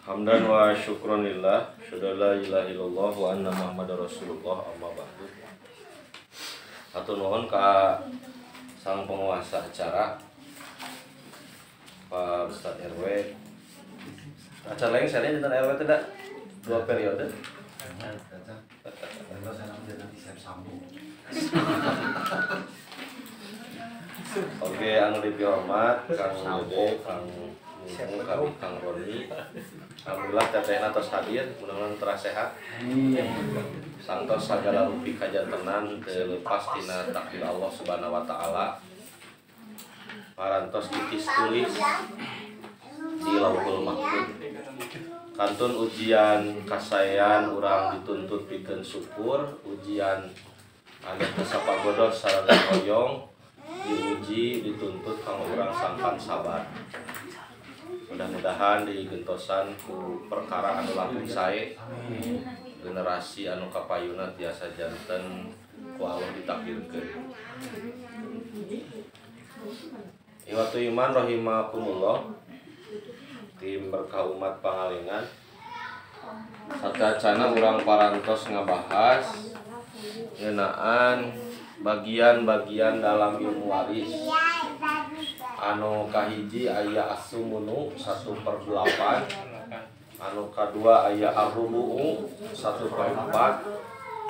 Hamdan wa syukron lillah, syada la ilaha illallah wa anna Muhammadar Rasulullah, amma ba'du. Hatur nuhun ka sang penguasa acara Pak Ustadz RW. Acara lain saya di RW tidak 2 periode. Oke, anu dihormat Kang Dede, Kang Mumu, Kang Roni. Alhamdulillah tetehna tos hadir, mudah-mudahan terasa sehat. Sangtos sagala rupi kajantenan teu lepas tina takdir Allah Subhanahu wa taala. Parantos kikis tulis di Lauhul Mahfuz. Kantun ujian kasayan urang dituntut pikeun syukur, ujian anu teu sapagodos sareng hoyong diuji dituntut kang urang sangkan sabar. Mudah-mudahan di gentosan ku perkara anu langkung sae generasi anu kapayuna tiasa janten ku Allah ditakdirkeun. Iwatu iman rahimakumullah, tim berkah umat Pangalengan. Satacana urang parantos ngabahas ngeunaan bagian-bagian dalam ilmu waris. Anu kahiji aya as-sumunu 1/8, anu kadua aya ar-rubu'u 1/4,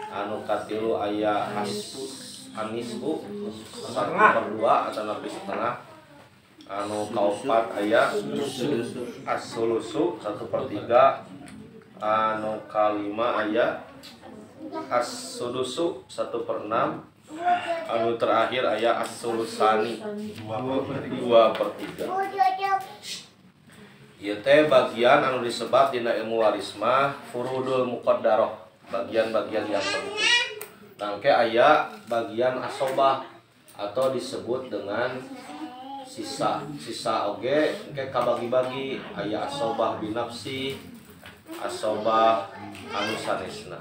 anu katilu aya anisbu 1/2 atau lebih setengah, anu kaopat aya as-sulusu 1/3, anu kalima aya as-sudusu 1/6, anu terakhir aya as-sulusani 2/3. Ieu teh bagian anu disebat dina ilmu waris mah furudul muqaddarah, bagian-bagian yang tentu. Nangke aya bagian asobah atau disebut dengan sisa. Sisa oge engke kabagi-bagi, aya asobah binafsi, asobah anu sanesna.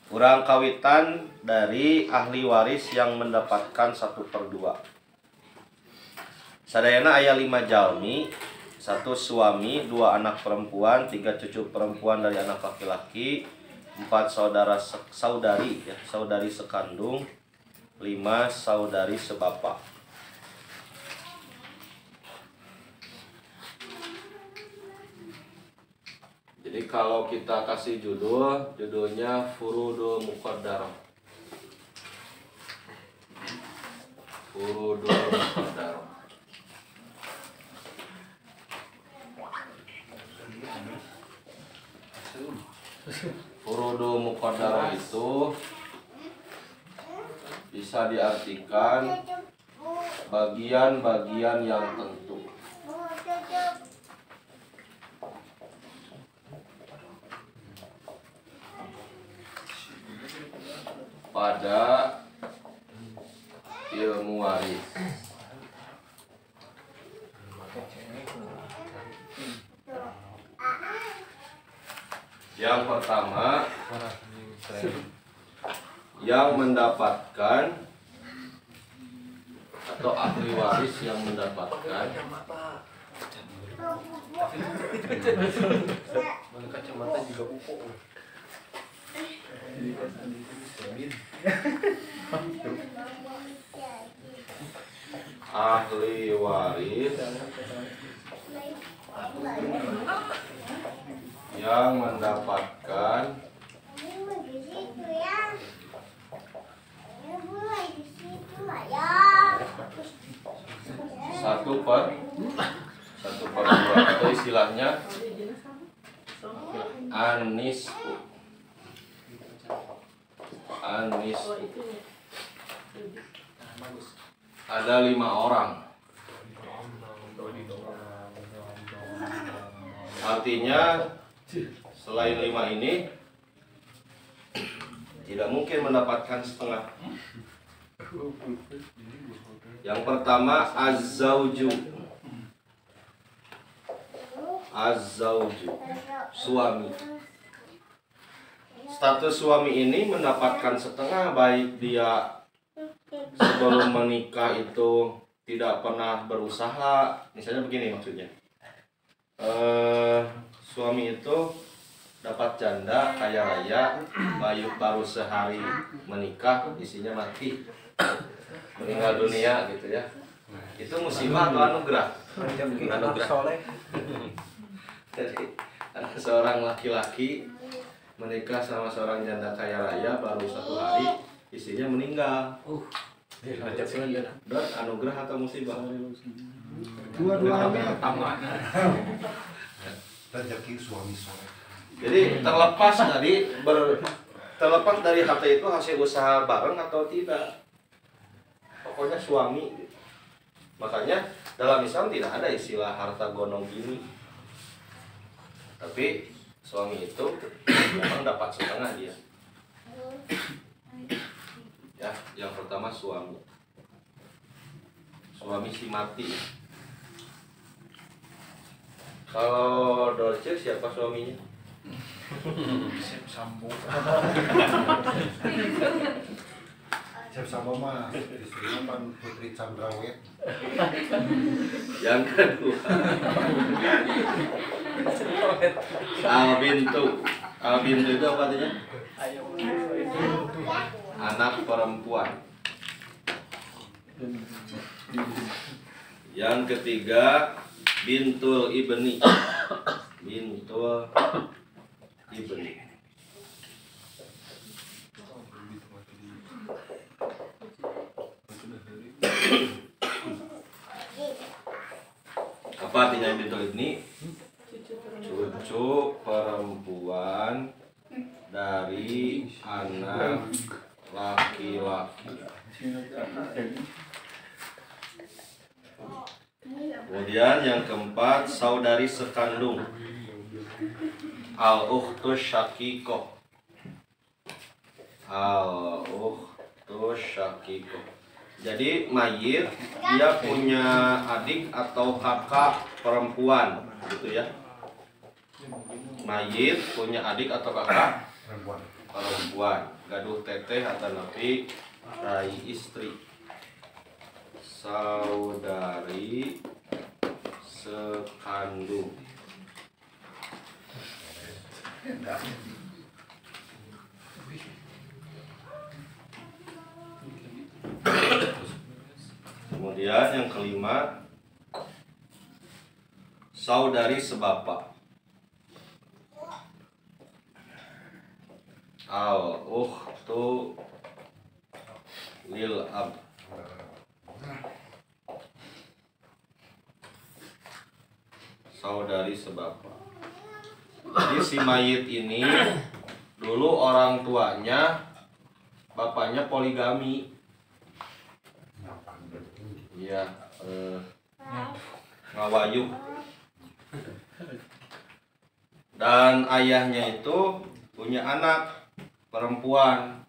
Urang kawitan dari ahli waris yang mendapatkan 1/2. Sadayana aya 5 jalmi, 1 suami, 2 anak perempuan, 3 cucu perempuan dari anak laki-laki, 4 saudari sekandung, 5 saudari sebapak. Jadi kalau kita kasih judulnya Furudul Muqaddarah. Furudul Muqaddarah. Furudul Muqaddarah itu bisa diartikan bagian-bagian yang tentu. Pada ilmu waris. Yang pertama, yang mendapatkan atau ahli waris yang mendapatkan kacamata juga upo. Ahli waris yang mendapatkan satu per 2 atau istilahnya anisbu. Ada 5 orang. Artinya selain 5 ini tidak mungkin mendapatkan setengah. Yang pertama az-zauju, suami. Status suami ini mendapatkan setengah baik dia sebelum menikah itu tidak pernah berusaha, misalnya begini maksudnya. Suami itu dapat janda kaya raya, baru sehari menikah isinya mati, meninggal dunia gitu ya. Itu musibah atau anugerah? Anugerah. Jadi seorang laki-laki menikah sama seorang janda kaya raya baru 1 hari istrinya meninggal. Dan anugerah atau musibah? Dua-duanya. Rezeki suami soleh. Jadi terlepas dari harta itu hasil usaha bareng atau tidak, pokoknya suami. Makanya dalam Islam tidak ada istilah harta gonong gini, tapi suami itu memang dapat setengah dia. Ya, yang pertama suami si mati. Kalau Dorce siapa suaminya? Sambo. Chef Sambo mah istrinya pan Putri Chandrawet. Yang kedua Albintu itu apa artinya? Anak perempuan. Yang ketiga bintul ibni. Apa artinya bintul ibni? Cucu perempuan dari anak laki-laki. Kemudian yang keempat saudari sekandung, al-ukhtus syaqiqah. Jadi mayit dia punya adik atau kakak perempuan, gitu ya. Mayit punya adik atau kakak perempuan, gaduh teteh atau napi rai istri. Saudari sekandung. Kemudian yang kelima saudari sebapak, al-ukhtu lil ab. Saudari sebapak. Jadi si mayit ini dulu orang tuanya bapaknya poligami. Iya, ngawayuh. Dan ayahnya itu punya anak perempuan.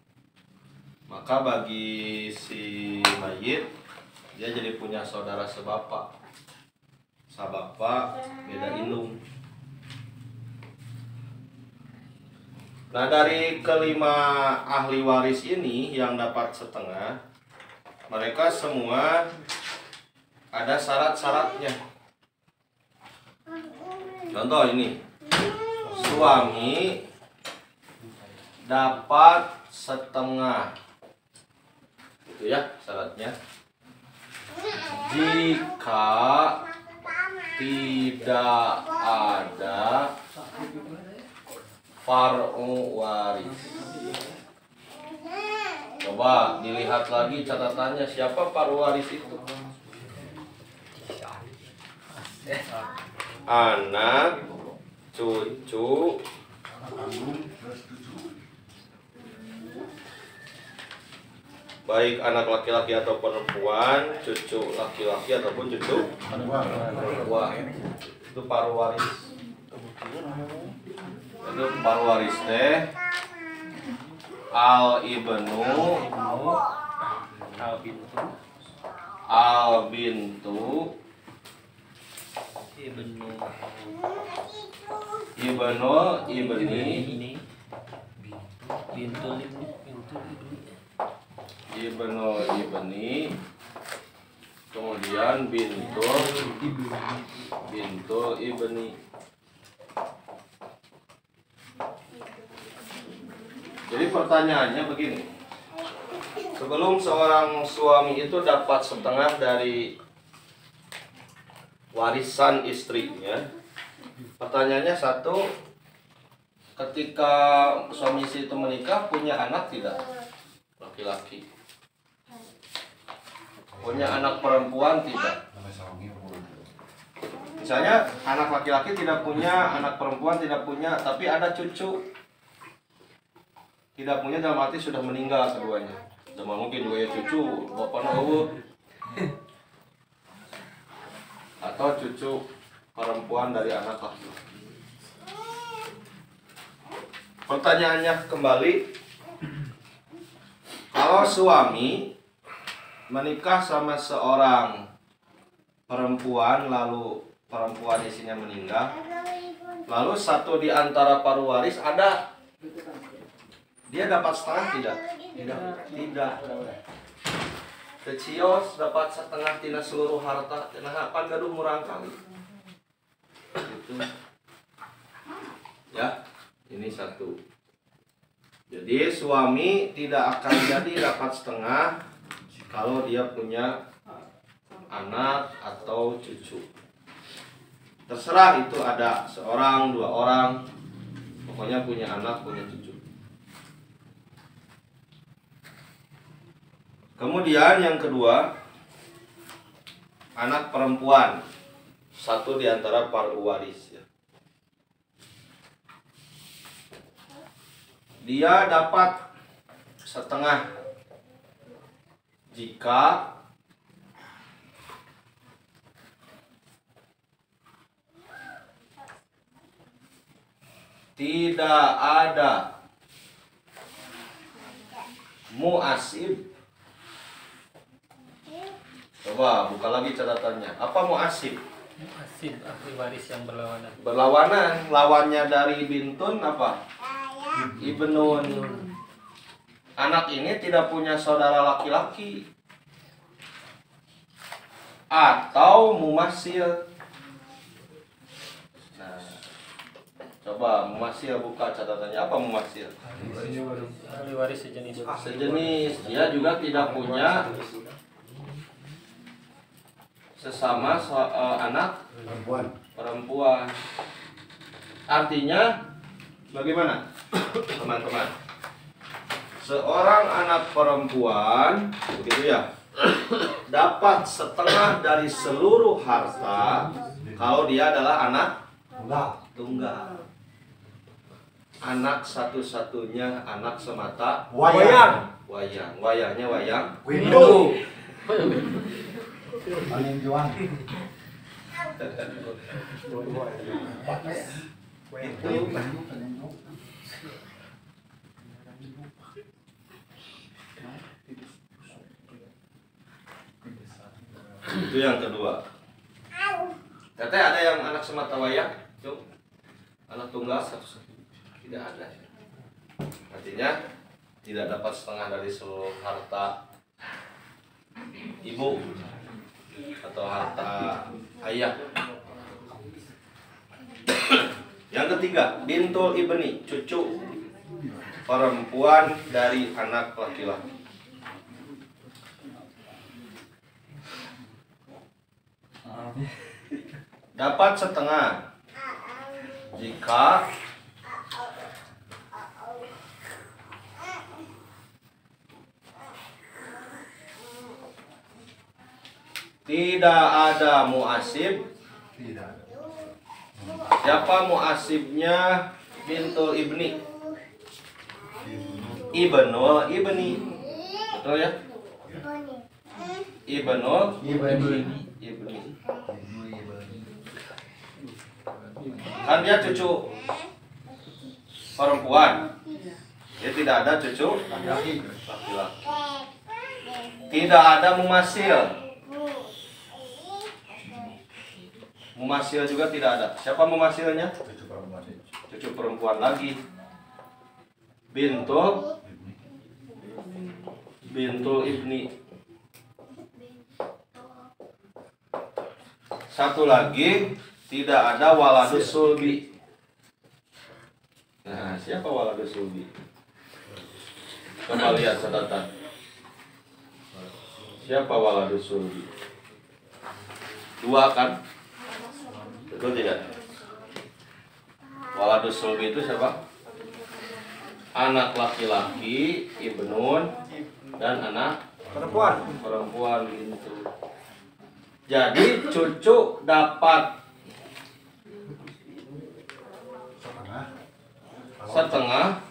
Maka bagi si mayit dia jadi punya saudara sebapak. Sabapak beda indung. Nah, dari kelima ahli waris ini yang dapat setengah, mereka semua ada syarat-syaratnya. Contoh ini, suami dapat setengah, itu ya syaratnya. Jika tidak ada far'u waris. Coba dilihat lagi catatannya, siapa far'u waris itu? Anak, cucu, baik anak laki-laki atau perempuan, cucu laki-laki ataupun cucu perempuan. Itu far'u waris. Itu far'u waris teh al ibnu, al bintu, ibnu ibni, ibnu ibni, Kemudian bintul ibni. Jadi pertanyaannya begini. Sebelum seorang suami itu dapat setengah dari warisan istrinya, pertanyaannya satu, ketika suami istri itu menikah punya anak tidak? Laki-laki. Punya anak perempuan tidak? Misalnya anak laki-laki tidak punya, anak perempuan tidak punya, tapi ada cucu. Tidak punya dalam arti sudah meninggal keduanya. Sudah mungkin dua cucu, bapak nahu. Atau cucu perempuan dari anak laki-laki. Pertanyaannya kembali, kalau suami menikah sama seorang perempuan, lalu perempuan isinya meninggal, lalu satu di antara para waris ada, dia dapat setengah tidak? Tidak. Kecios dapat setengah tina seluruh harta, tina apa gaduh murang kali. Gitu. Ya, ini satu. Jadi suami tidak akan jadi dapat setengah kalau dia punya anak atau cucu. Terserah itu ada seorang, dua orang, pokoknya punya anak, punya cucu. Kemudian yang kedua, anak perempuan, satu di antara para waris. Ya. Dia dapat setengah jika tidak ada muasib. Coba buka lagi catatannya. Apa muasib? Muasib ahli waris yang berlawanan. Berlawanan, lawannya dari bintun apa? Ibnun. Anak ini tidak punya saudara laki-laki atau mumasil. Nah, coba mumasil buka catatannya. Apa mumasil? Ahli waris sejenis. Sejenis. Dia juga tidak punya sesama anak perempuan. Artinya bagaimana, teman-teman? Seorang anak perempuan, begitu ya, dapat setengah dari seluruh harta kalau dia adalah anak tunggal. Anak satu-satunya, anak semata Wayang. Wayangnya wayang Windu. Paling juang. Itu yang kedua. Teteh ada yang anak semata wayang? Cuk. Anak tunggal satu-satu. Tidak ada. Artinya tidak dapat setengah dari seluruh harta ibu atau harta ayah. Yang ketiga, bintul ibni, cucu perempuan dari anak laki-laki. Dapat setengah jika tidak ada muasib. Siapa muasibnya? Bintul ibni, ibnul ibni, betul ya? Ibnul ibni. Kan dia cucu perempuan, dia tidak ada cucu laki-laki. Tidak ada mumasil. Mumasil juga tidak ada. Siapa mumasilnya? Cucu perempuan lagi. Bintul ibni. Satu lagi, tidak ada waladus sulbi. Nah, siapa waladus sulbi? Coba lihat catatan. Siapa waladus sulbi? 2 kan? Betul tidak? Waladus sulbi itu siapa? Anak laki-laki, ibnun, dan anak perempuan gitu. Jadi cucu dapat setengah.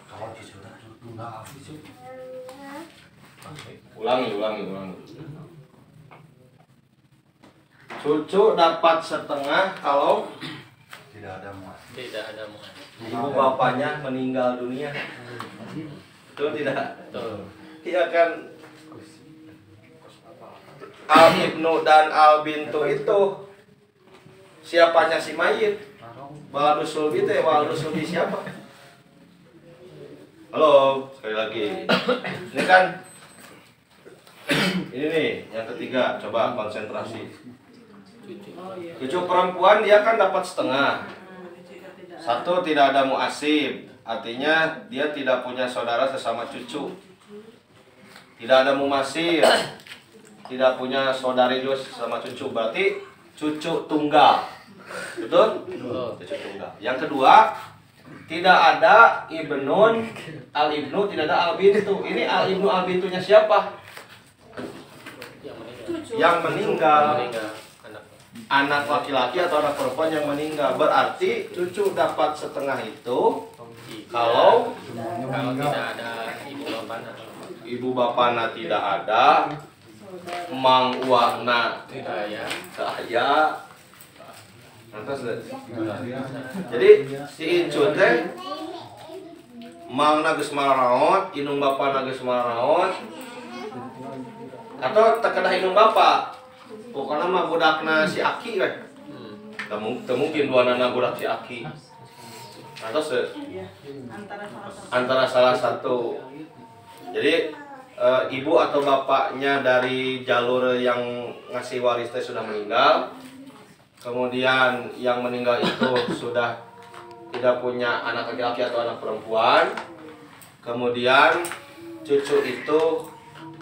Ulangi. Cucu dapat setengah kalau tidak ada muas. ibu bapaknya meninggal dunia. Betul tidak? Betul. Iya kan? Al ibnu dan al bintu itu siapanya si mayit? Waladus sulbi teh, waladus sulbi siapa? Halo, sekali lagi. Ini kan ini nih yang ketiga, coba konsentrasi. Cucu perempuan dia kan dapat setengah. 1, tidak ada muasib, artinya dia tidak punya saudara sesama cucu. Tidak ada mumasir, tidak punya saudari juga sama cucu, berarti cucu tunggal. Betul? Cucu tunggal. Yang kedua, tidak ada ibnun, al ibnu, tidak ada al bintu. Ini al ibnu al bintunya siapa? Yang meninggal. Anak laki-laki atau anak perempuan yang meninggal. Berarti cucu dapat setengah itu kalau tidak ada ibu bapaknya. Ibu bapaknya tidak ada, mang uakna Saya saya. Jadi si Incu teh mang geus mararaot, inung bapana geus mararaot, atau terkedah inung bapak. Pokoknya mah budakna si Aki weh. Teu mungkin dua nana budak si Aki. Atau antara salah satu. Jadi ibu atau bapaknya dari jalur yang ngasih waris teh sudah meninggal. Kemudian yang meninggal itu sudah tidak punya anak laki-laki atau anak perempuan. Kemudian cucu itu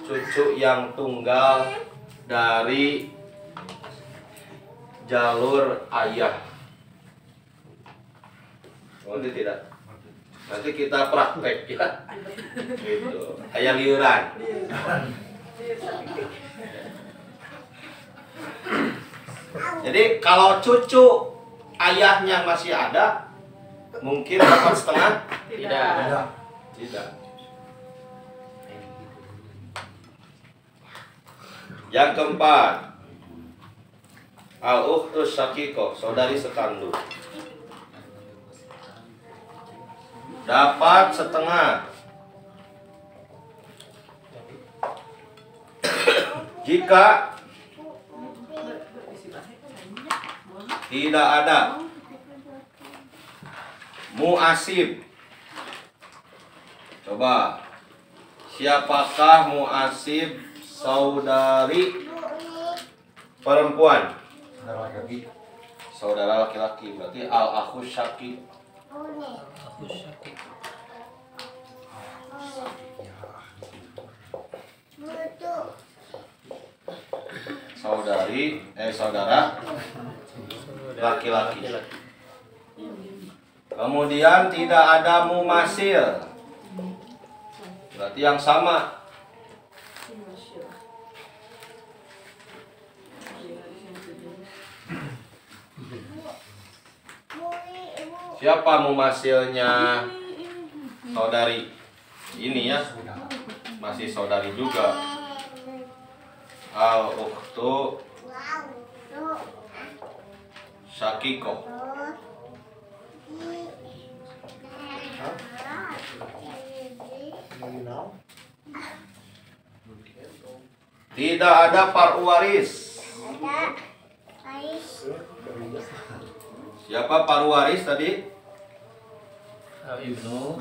cucu yang tunggal dari jalur ayah. Nanti tidak. Nanti kita praktek ya. Gitu. Ayah liuran. Jadi kalau cucu ayahnya masih ada, mungkin dapat setengah? Tidak. Yang keempat, al-ukhtus syaqiqah, saudari sekandung. Dapat setengah jika tidak ada muasib. Coba, siapakah muasib saudari perempuan? Saudara laki-laki, berarti al-akhus syaqiq. Saudara laki-laki. Kemudian tidak ada mumasil, berarti yang sama. Siapa mumasilnya saudari? Ini ya, masih saudari juga. Al-ukhtu syaqiqah. Tidak ada parwaris. Siapa parwaris tadi? Al-ibnu,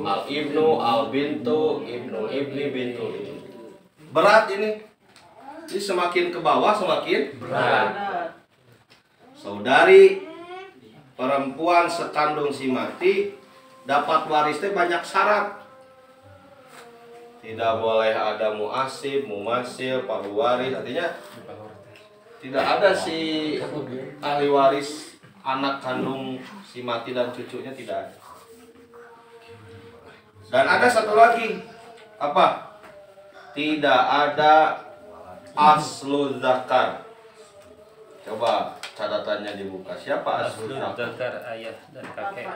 Al-ibnu, al-bintu, ibnu ibni, bintu. Berat ini. Jadi semakin ke bawah semakin berat. Saudari perempuan sekandung si mati dapat warisnya banyak syarat. Tidak boleh ada muasib, mumasil, paru waris. Artinya tidak ada si ahli waris anak kandung si mati dan cucunya, tidak ada. Dan ada satu lagi, apa? Tidak ada aslu zakar. Coba catatannya dibuka. Siapa aslu zakar? Zakar ayah dan kakek.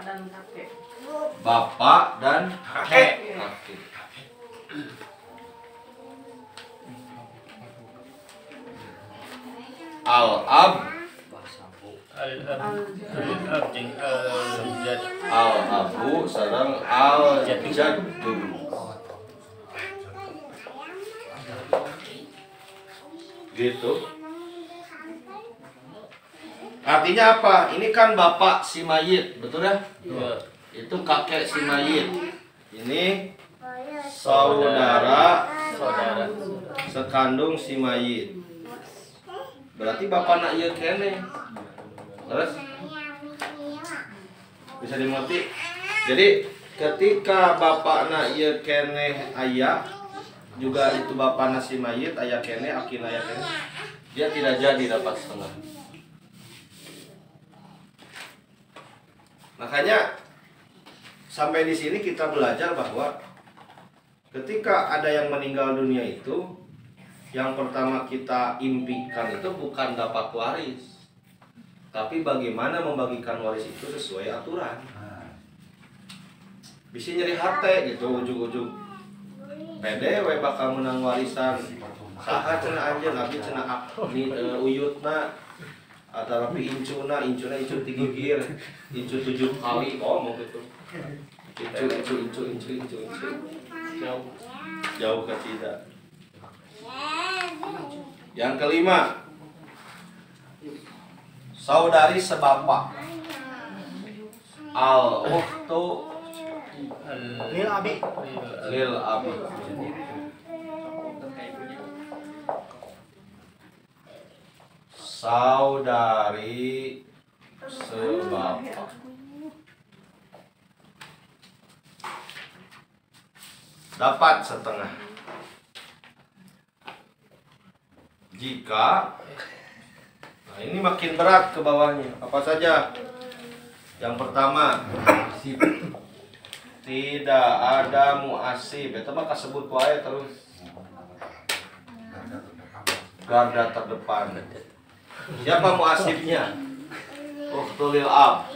Bapak dan kakek. Al-ab, Al-ab jeung al-jad. al-abu sareng al-jaddu. Gitu. Artinya apa? Ini kan bapak si mayit, betul ya? Iya. Itu kakek si mayit. Ini saudara sekandung si mayit. Berarti bapak nak ieu kene. Terus bisa dimengerti. Jadi ketika bapak nak ieu kene aya, juga itu bapak nasi mayit aya kene, akin aya kene, dia tidak jadi dapat setengah. Makanya sampai di sini kita belajar bahwa ketika ada yang meninggal dunia itu, yang pertama kita impikan itu bukan dapat waris, tapi bagaimana membagikan waris itu sesuai aturan. Bisa nyeri hati gitu, ujung-ujung pede we bakal menang warisan. Saha cenah anjeun, abdi cenah uyutna atau tapi incuna incu tigigir, incu 7 kali ngomong gitu. Incu. Jauh ke tidak. Yang kelima, saudari sebapak. Al-ukhtu Lil abi. lil abi. Saudari sebapak. Dapat setengah. Jika, nah ini makin berat ke bawahnya. Apa saja? Yang pertama, tidak ada muasib. Itu mah kasebut wae terus. Garda terdepan. Siapa muasibnya? Ukhtul ab.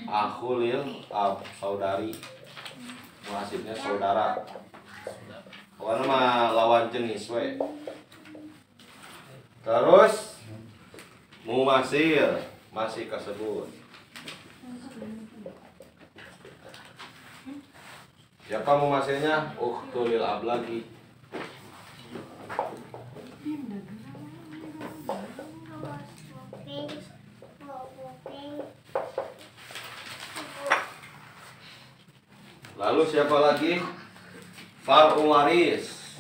Aku lil ab, saudari. Muasibnya saudara. Pokoknya mah lawan jenis we. Terus mumasil masih kasebut. Siapa mumasilnya? Ukhtul ab lagi. Lalu siapa lagi? Far'u waris.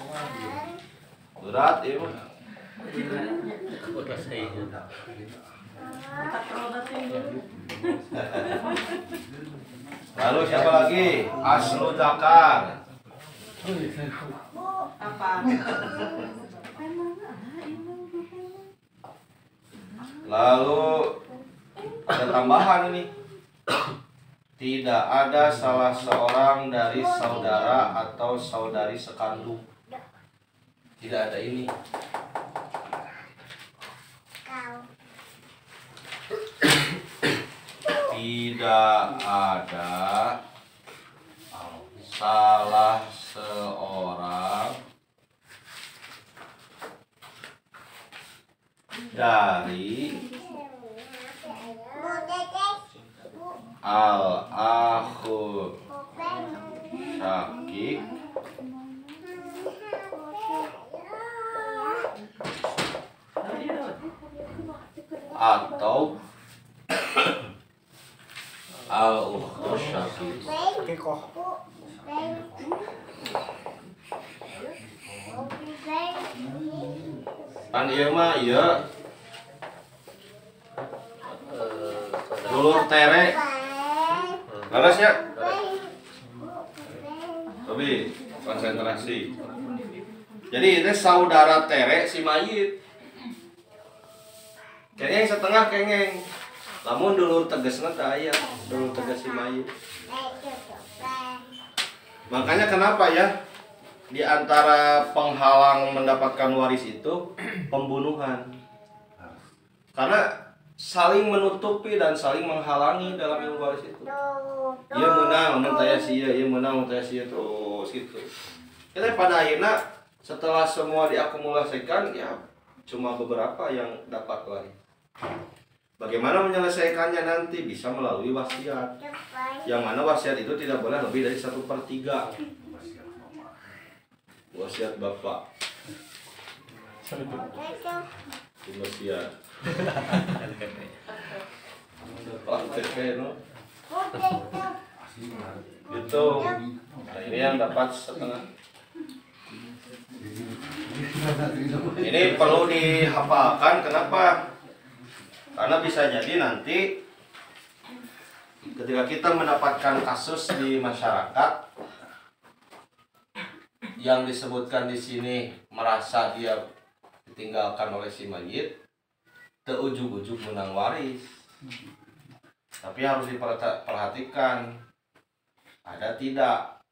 Berat ya, Bu. Lalu siapa lagi? Aslu zakar. Lalu ada tambahan ini. Tidak ada salah seorang dari saudara atau saudari sekandung. Tidak ada ini. Tidak ada salah seorang dari al-akhu syakik atau al-ukhtu syakik. Pan ieu mah ieu dulur tere. Laras ya. Tobi, konsentrasi. Jadi ini saudara tere si mayit. Kengeng setengah kengeng. Lamun dulur tegesna teh aya, dulur teges si mayit. Makanya kenapa ya? Di antara penghalang mendapatkan waris itu pembunuhan. Karena saling menutupi dan saling menghalangi dalam ilmu waris itu. Ia menang, namun taya sia, ia menang, namun taya sia terus gitu. Kita pada akhirnya setelah semua diakumulasikan ya cuma beberapa yang dapat waris. Bagaimana menyelesaikannya nanti bisa melalui wasiat. Yang mana wasiat itu tidak boleh lebih dari 1/3. Wasiat bapak. Wasiat. No. Gitu. Nah, ini yang dapat setengah. Ini perlu dihafalkan. Kenapa? Karena bisa jadi nanti ketika kita mendapatkan kasus di masyarakat yang disebutkan di sini merasa dia ditinggalkan oleh si mayit, ujug-ujug menang waris. Tapi harus diperhatikan ada tidak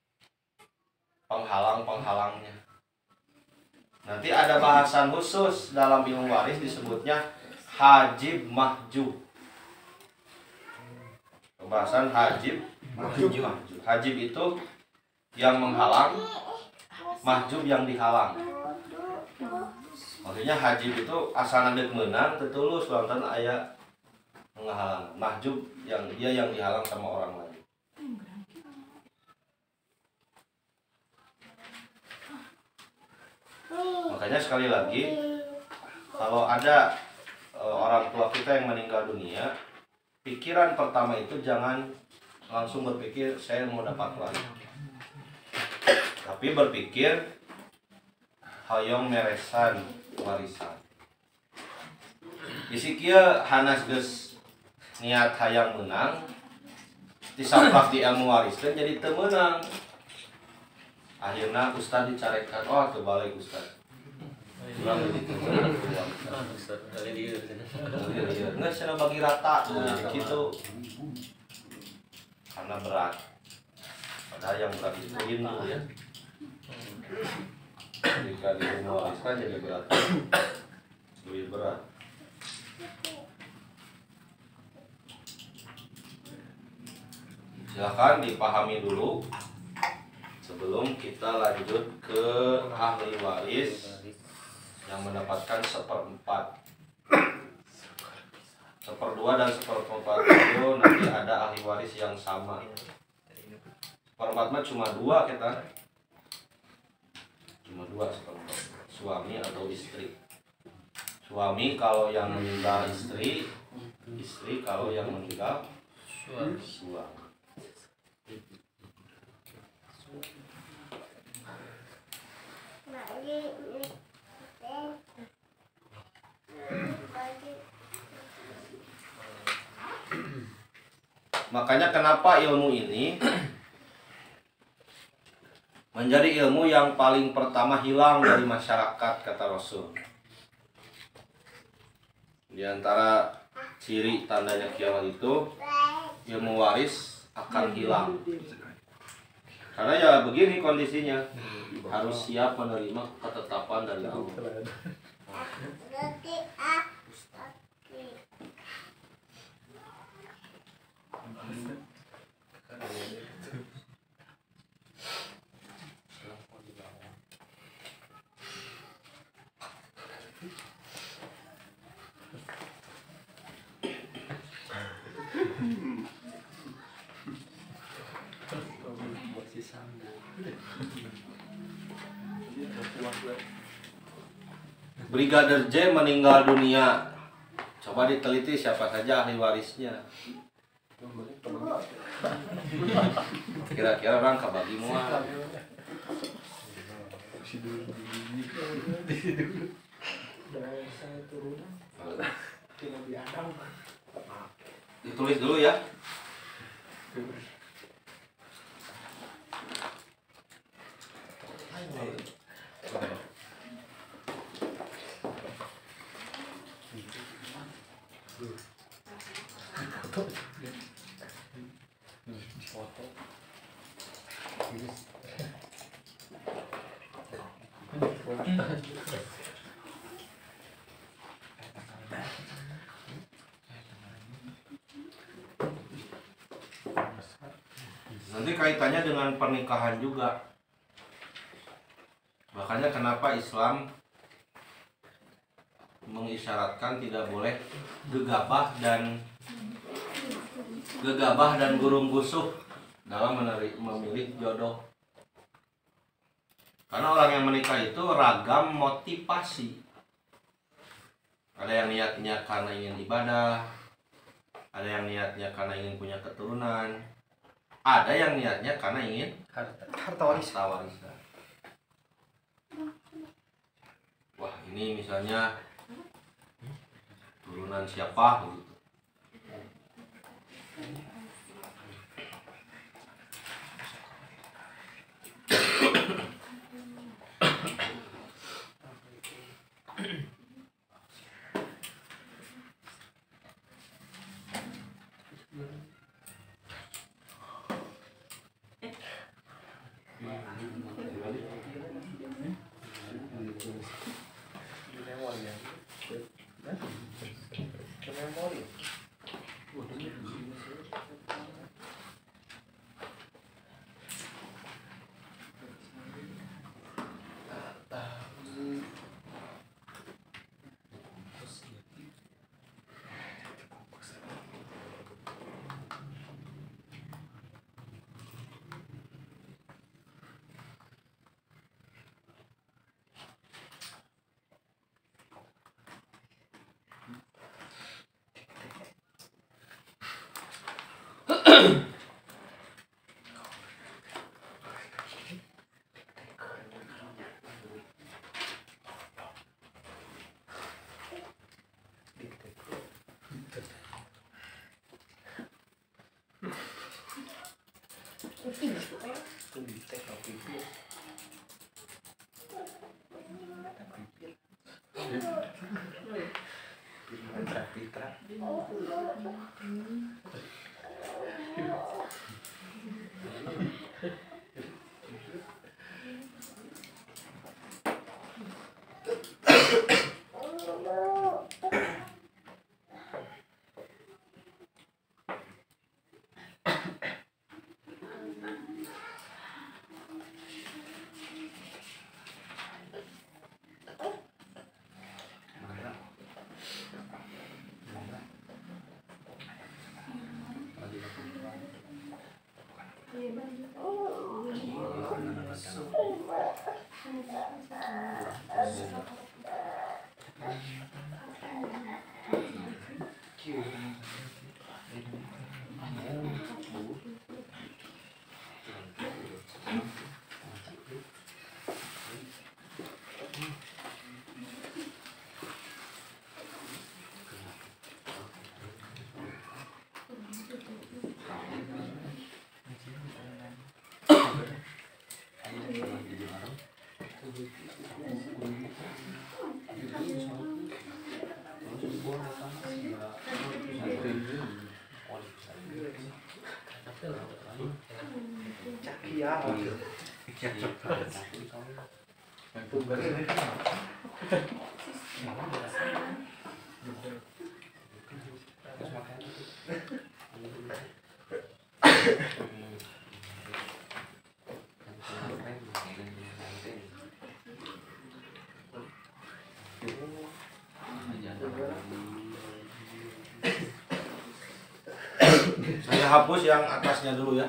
penghalang-penghalangnya. Nanti ada bahasan khusus dalam ilmu waris disebutnya hajib mahjub. Pembahasan hajib mahjub. Hajib itu yang menghalang, mahjub yang dihalang. Maksudnya hajib itu asal nandek menang tetulus lantaran aya menghalang. Mahjub yang dia yang dihalang sama orang lain. Makanya sekali lagi kalau ada orang tua kita yang meninggal dunia, pikiran pertama itu jangan langsung berpikir saya mau dapat waris, tapi berpikir hoyong meresan warisan. Isi kieu hanas geus niat hayang menang, disampah di ilmu wariskeun jadi teu meunang. Akhirna ustad dicarekan, oh teu balik ustad. Ulang begitu. Nggak sana bagi rata gitu. Karena berat. Padahal yang berat itu ilmu ya. Jika dimualiskan jadi berat. Lebih berat. Silakan dipahami dulu sebelum kita lanjut ke ahli waris yang mendapatkan 1/4. 1/2 dan 1/4 itu nanti ada ahli waris yang sama. 1/4 mah cuma 2 kita. Cuma 2 1/4. Suami atau istri. Suami kalau yang meninggal istri, istri kalau yang meninggal suami. Makanya kenapa ilmu ini menjadi ilmu yang paling pertama hilang dari masyarakat, kata Rasul. Di antara ciri tandanya kiamat itu ilmu waris akan hilang. Karena ya begini kondisinya, harus siap menerima ketetapan dari Allah. Brigadir J meninggal dunia. Coba diteliti siapa saja ahli warisnya. Kira-kira orang kabagi mual. Dari saya turunan tidak diadang. Ditulis dulu ya. Nanti kaitannya dengan pernikahan juga. Makanya kenapa Islam mengisyaratkan tidak boleh gegabah dan gurung gusuh dalam memilih jodoh. Karena orang yang menikah itu ragam motivasi. Ada yang niatnya karena ingin ibadah, ada yang niatnya karena ingin punya keturunan, ada yang niatnya karena ingin harta warisan. Wah, ini misalnya turunan siapa gitu. Saya hapus yang atasnya dulu ya.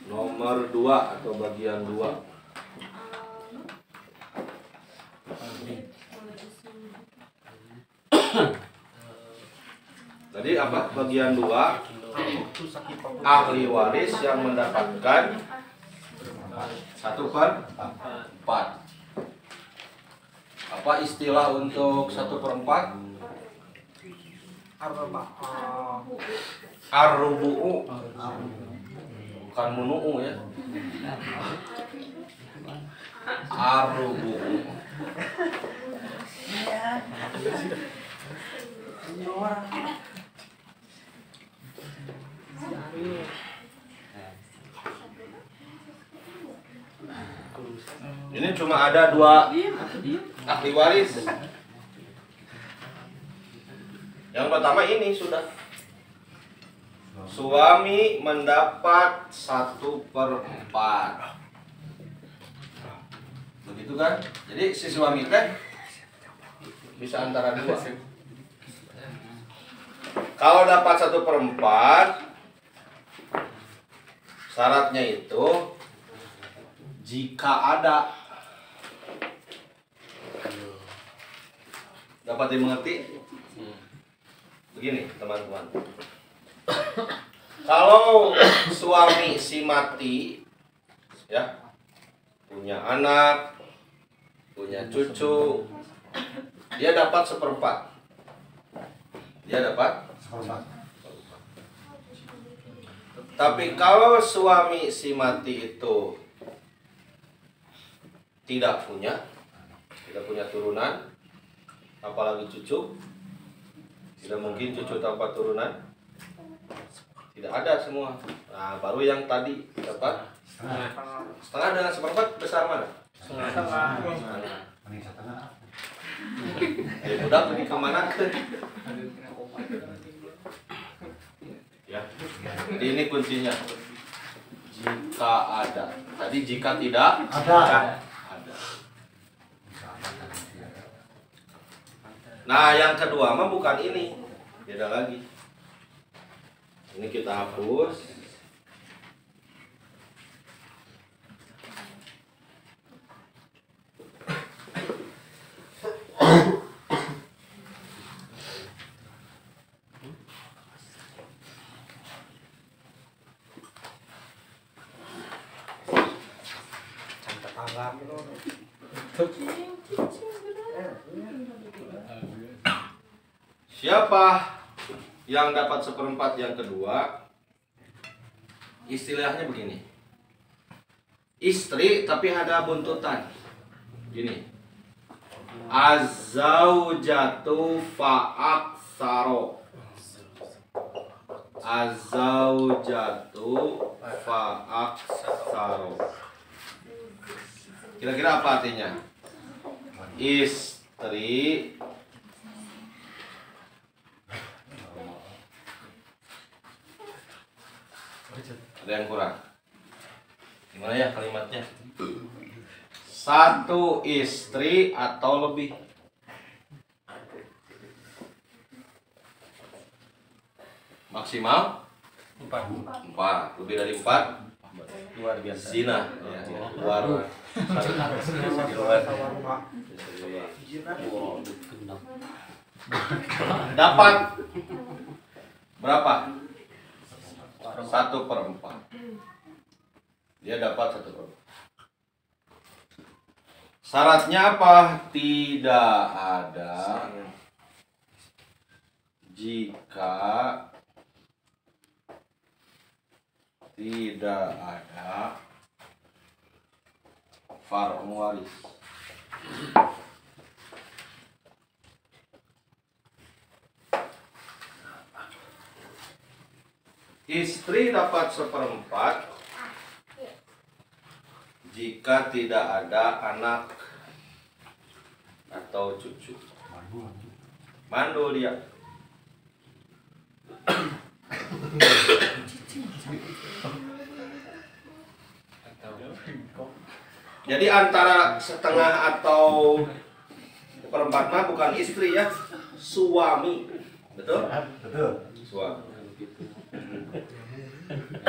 Nomor 2 atau bagian 2. Tadi apa? Bagian 2, ahli waris yang mendapatkan 1/4. Apa istilah untuk 1/4? Ar-rubu'u. Bukan munu'u ya. Ar-rubu'u. Ini cuma ada 2 ahli waris. Yang pertama ini sudah suami mendapat 1/4. Begitu kan? Jadi si suami teh bisa antara 2. Kalau dapat 1/4, syaratnya itu jika ada. Dapat dimengerti? Begini teman-teman, kalau suami si mati ya, punya anak, punya cucu, dia dapat 1/4. Dia dapat 1/4. Tapi kalau suami si mati itu tidak punya turunan, apalagi cucu, tidak mungkin cucu tanpa turunan, tidak ada semua. Nah, baru yang tadi dapat setengah dengan 1/4 besar mana? Setengah. Mending setengah. Udah pergi kemana ke? Ya, jadi ini kuncinya. Jika ada. Tadi jika tidak Ada. Nah, yang kedua mah bukan ini. Beda lagi. Ini kita hapus. Siapa yang dapat 1/4 yang kedua? Istilahnya begini. Istri tapi ada buntutan. Gini. Az-zaujatu fa'aksaro. Az-zaujatu fa'aksaro. Kira-kira apa artinya? Istri ada yang kurang. Gimana ya kalimatnya? 1 istri atau lebih. Maksimal 4. Lebih dari 4 luar biasa. zina. Ya, luar. Dapat berapa? 1/4. Dia dapat 1/4. Syaratnya apa? Tidak ada jika tidak ada far'u waris. Istri dapat 1/4 jika tidak ada anak atau cucu. Mandul dia. Jadi antara setengah atau 1/4 mah bukan istri ya, suami. Betul? Betul. Suami.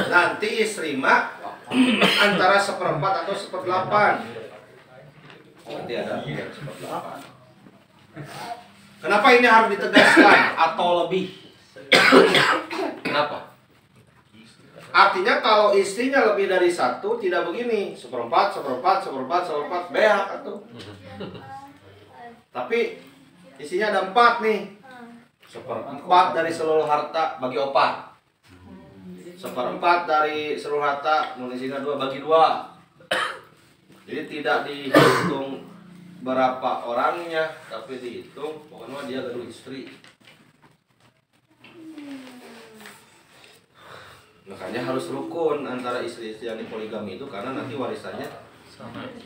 Nanti istri mah antara 1/4 atau 1/8. Nanti ada yang 1/8. Kenapa ini harus ditegaskan atau lebih? Kenapa? Artinya kalau istrinya lebih dari 1 tidak begini 1/4, 1/4, 1/4, 1/4 beak atau. Tapi isinya ada 4 nih. 1/4 dari seluruh harta bagi opat. 1/4 dari seluruh harta isinya 2 bagi 2. Jadi tidak dihitung berapa orangnya, tapi dihitung pokoknya dia gaduh istri. Makanya harus rukun antara istri-istri yang dipoligami itu karena nanti warisannya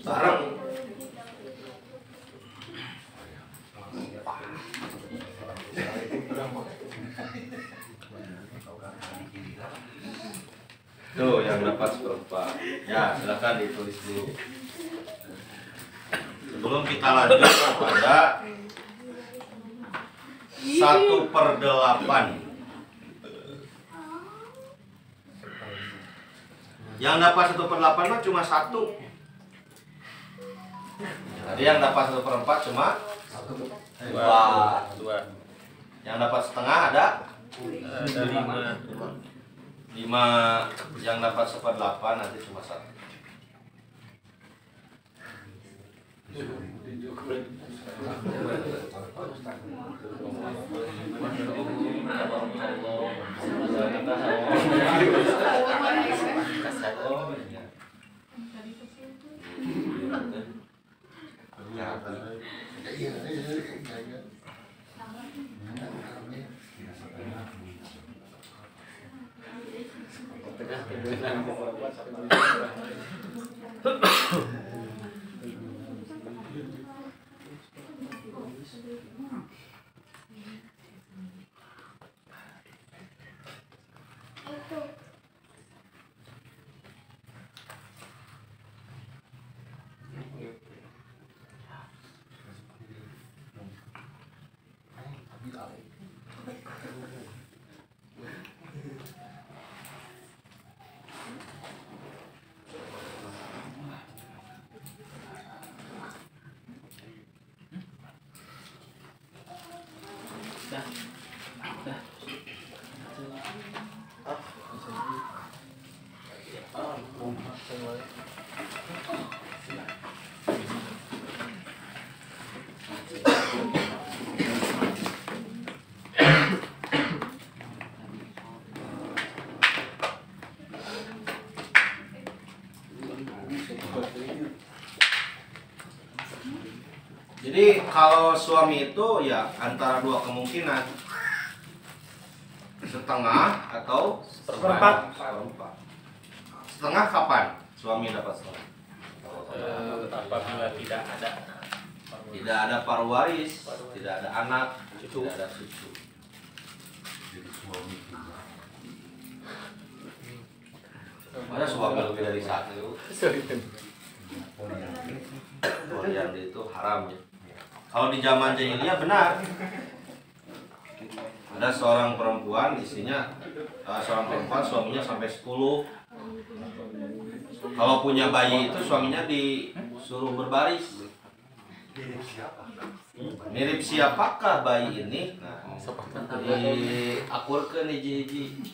bareng. Tuh yang dapat 1/4. Ya silakan ditulis dulu. Sebelum kita lanjut kepada 1/8. Yang dapat 1/8 mah cuma 1. Tadi yang dapat 1/4 cuma 2. Yang dapat setengah ada 5. Yang dapat 1/8 nanti cuma 1. Jadi kalau suami itu ya antara 2 kemungkinan, setengah atau 1/4. Setengah kapan suami dapat setengah? Apabila tidak ada paruh waris, tidak ada anak, tidak ada cucu. Masa suami lebih dari 1? Yang itu haram ya. Kalau di zaman jahiliyah benar. Ada seorang perempuan suaminya sampai 10. Kalau punya bayi itu suaminya disuruh berbaris. Mirip siapakah bayi ini? Nah, diakurkeun hiji-hiji.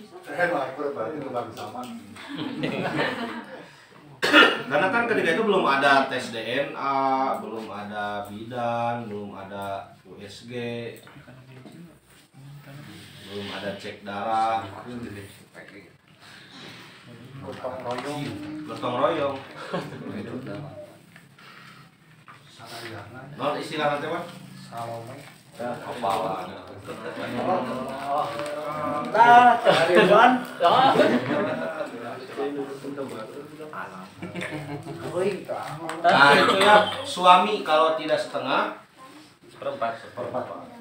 Karena kan ketika itu belum ada tes DNA, belum ada bidan, belum ada USG, belum ada cek darah, gotong royong. Non istilah nanti Pak? Salome. Apalan. Nah, Ridwan. Nah itu ya suami kalau tidak setengah 1/4.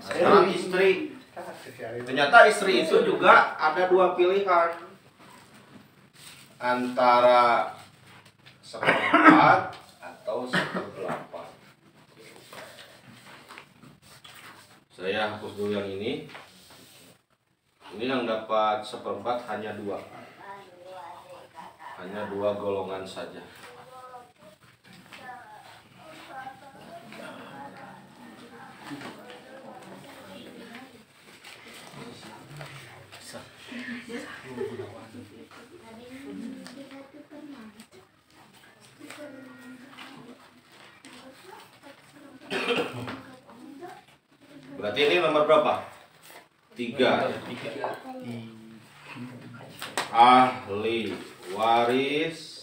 sekarang istri. Ternyata istri itu juga ada 2 pilihan antara 1/4 atau 1/8. Saya hapus dulu yang ini. Ini yang dapat 1/4 hanya 2. Hanya 2 golongan saja. Berarti ini nomor berapa? 3. Ahli waris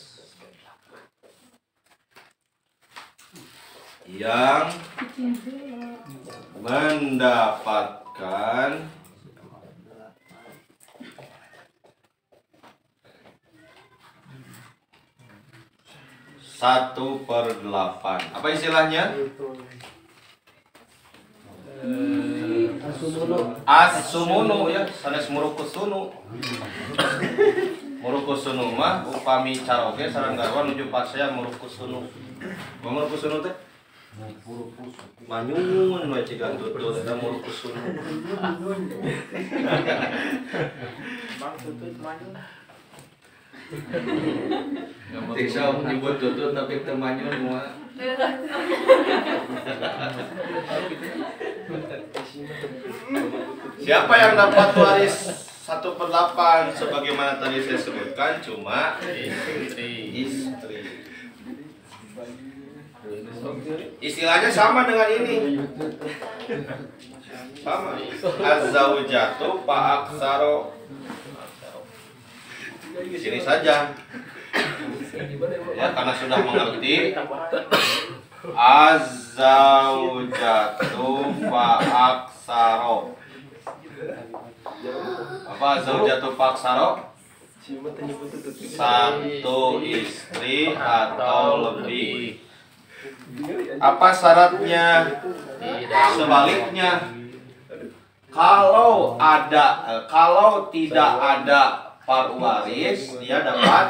yang mendapatkan satu per 8. Apa istilahnya? Asumunu ya, sanes murukusunu. Murukusunu mah upami caroge sareng garwa nuju pasean murukusunu. Murukusunu teh manyun we cigan tutut eta murukusunu. Bang tutut manyun. Tiksa nyebut tutut tapi teu manyun moal. Siapa yang dapat waris 1/8 sebagaimana tadi saya sebutkan? Cuma istri. Istilahnya sama dengan ini. Sama. Az-zaujatu fa'aksaro. Di sini saja. Ya, karena sudah mengerti. Az-zaujatu fa'aksaro. Apa az-zaujatu fa'aksaro? Satu istri atau lebih. Apa syaratnya? Sebaliknya, kalau tidak ada parwaris, dia dapat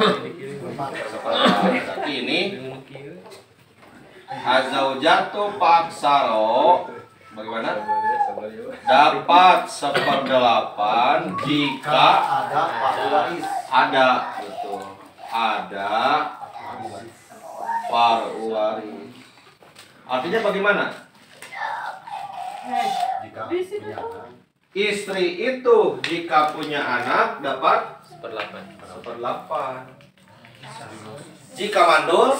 seperempat. Berarti ini az-zaujatu fa'aksaro bagaimana? Dapat 1/8 jika ada parwaris. Ada, betul. Ada parwaris. Artinya bagaimana? Jika punya anak. Istri itu jika punya anak dapat 1/8. 1/8. Jika mandul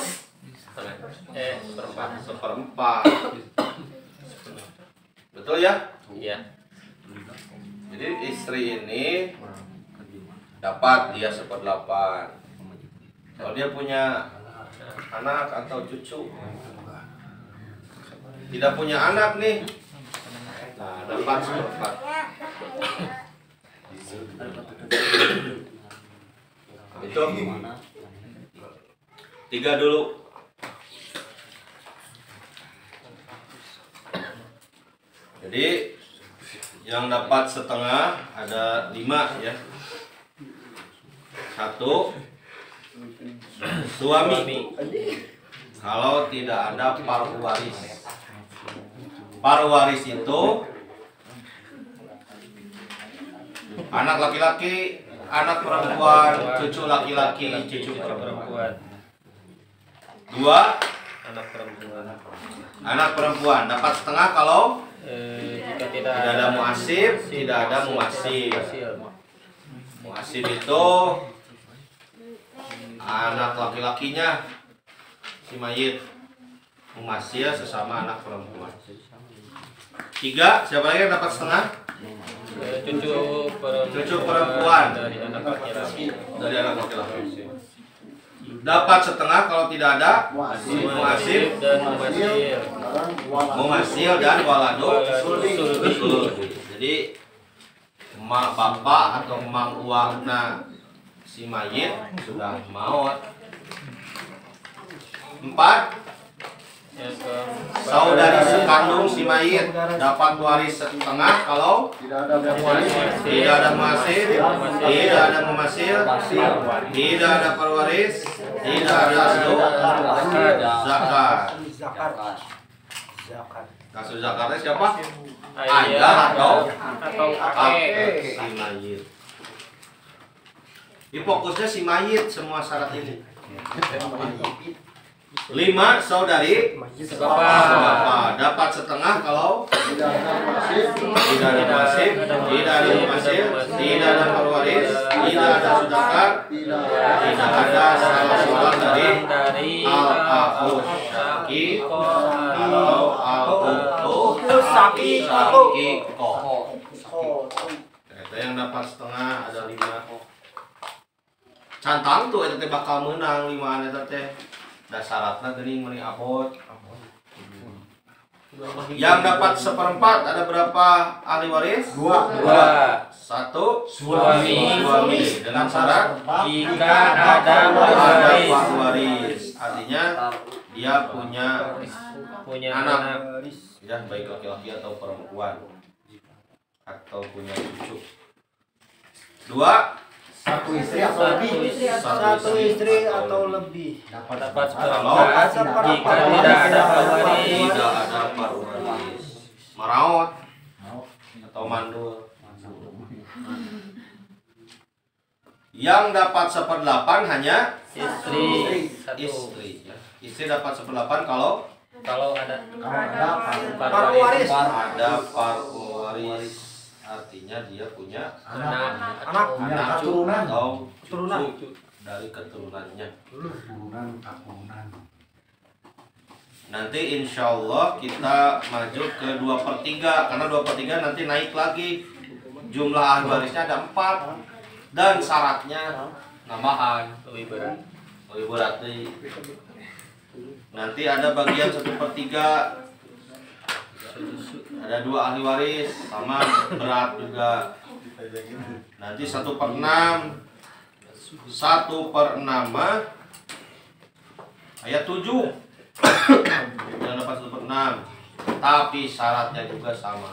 Seperempat. 1/4. Betul ya? Iya. Jadi istri ini dapat dia 1/8. Kalau dia punya anak atau cucu, tidak punya anak nih, nah dapat 1/4. Itu 3 dulu. Jadi yang dapat setengah ada 5 ya. 1 suami. Kalau tidak ada parwaris. Parwaris itu anak laki-laki, anak perempuan, cucu laki-laki, cucu perempuan. 2 Anak perempuan. anak perempuan dapat setengah kalau Jika tidak ada muasib, tidak ada muasib. Muasib itu anak laki-lakinya si mayit, muasir sesama anak perempuan. 3 siapa lagi yang dapat setengah? Cucu perempuan dari anak laki-laki. Dapat setengah kalau tidak ada muasib Dan mumasil. mumasil dan waladu sulbi. Jadi emak bapak atau emak uangna si mayit sudah maut. 4 saudari sekandung si mayit dapat waris setengah kalau Tidak ada tidak ada muasib, tidak ada mumasil, tidak ada perwaris, tidak ada zakat. Kasus zakatnya siapa? Ayah atau kakek si mayit. Ini fokusnya si mayit semua syarat ini. 5 saudari bapak dapat setengah kalau tidak ada muasib, tidak ada muasib, tidak ada mumasil, tidak ada perwaris, tidak ada zakat, tidak ada salah seorang dari al-aqu atau al-ukhtu Saki ko. Oh, Eta yang dapat setengah ada 5. Cantang tuh eta teh bakal menang 5 eta teh. Da syaratna geuning meuni abot. Yang dapat 1/4 ada berapa ahli waris? 2. 1 Suami. dengan syarat Jika ada ada waris waris. Artinya dia punya anak. anak. Ya, baik laki-laki atau perempuan atau punya cucu. 2 1 istri atau lebih. satu istri atau lebih. Dapat Kalau seperempat jika tidak ada waris. tidak ada waris. Maraot atau mandul. Yang dapat 1/8 hanya Istri satu. istri. Istri dapat 1/8 kalau Kalau ada Paru waris. ada paru waris. Artinya dia punya anak. anak keturunan. atau Keturunan. cucu dari keturunannya. Keturunan. Nanti insya Allah kita maju ke 2/3 karena 2/3 nanti naik lagi jumlah ahli warisnya ada 4 dan syaratnya nambahan Lebih berat. lebih berat deui. Nanti ada bagian 1/3 ada 2 ahli waris sama berat juga. Nanti 1/6 mah ayat 7 yang dapat 1/6 tapi syaratnya juga sama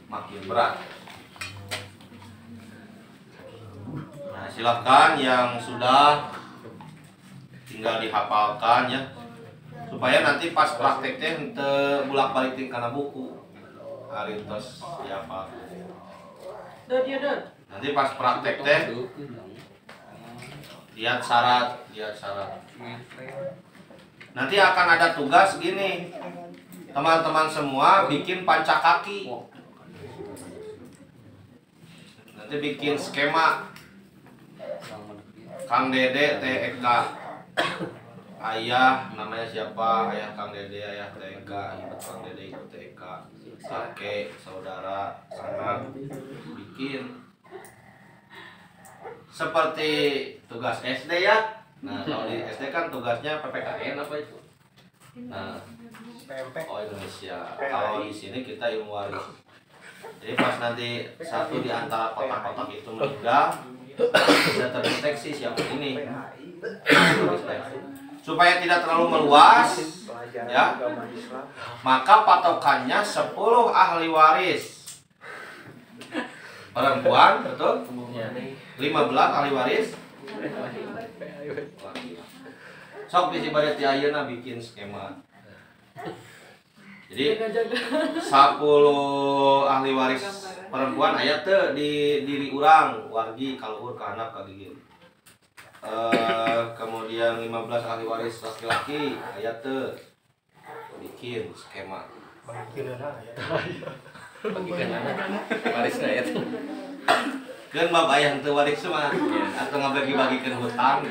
makin berat. Nah silahkan yang sudah tinggal dihafalkan ya supaya nanti pas prakteknya ente bulak balik karena buku hari tos dihafal. Nanti pas praktek teh lihat syarat. Nanti akan ada tugas gini, teman-teman semua bikin pancakaki. Nanti bikin skema. Kang Dede TK, ayah namanya siapa? Ayah Kang Dede, ayah TK, ibu Kang Dede, ibu TK, kakek, saudara, anak, bikin seperti tugas SD ya. Nah kalau di SD kan tugasnya PPKN apa itu? Nah, oh Indonesia. Kalau di sini kita ilmu waris. Jadi pas nanti satu di antara kotak-kotak itu meninggal, bisa terdeteksi siapa ini. Supaya tidak terlalu meluas, ya. Maka patokannya 10 ahli waris. Perempuan, betul? 15 ahli waris. Sok bisi pada ti ayeuna bikin skema. Jadi 10 ahli waris perempuan aya teu di diri urang, wargi kaluhur ka anak ka gigi. Kemudian 15 ahli waris laki-laki aya teu bikin skema. Bagikan anak warisnya ya. Keun bab aya henteu waris mah atau ngabagi-bagikeun hutang.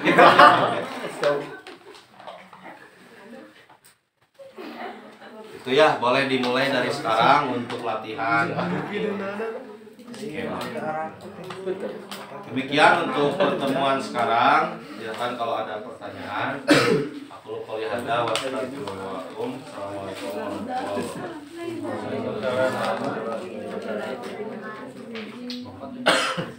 Itu ya, boleh dimulai dari sekarang untuk latihan skema. Demikian untuk pertemuan sekarang. Silakan kalau ada pertanyaan. Aku lupa lihat ada. Wassalamualaikum warahmatullahi wabarakatuh.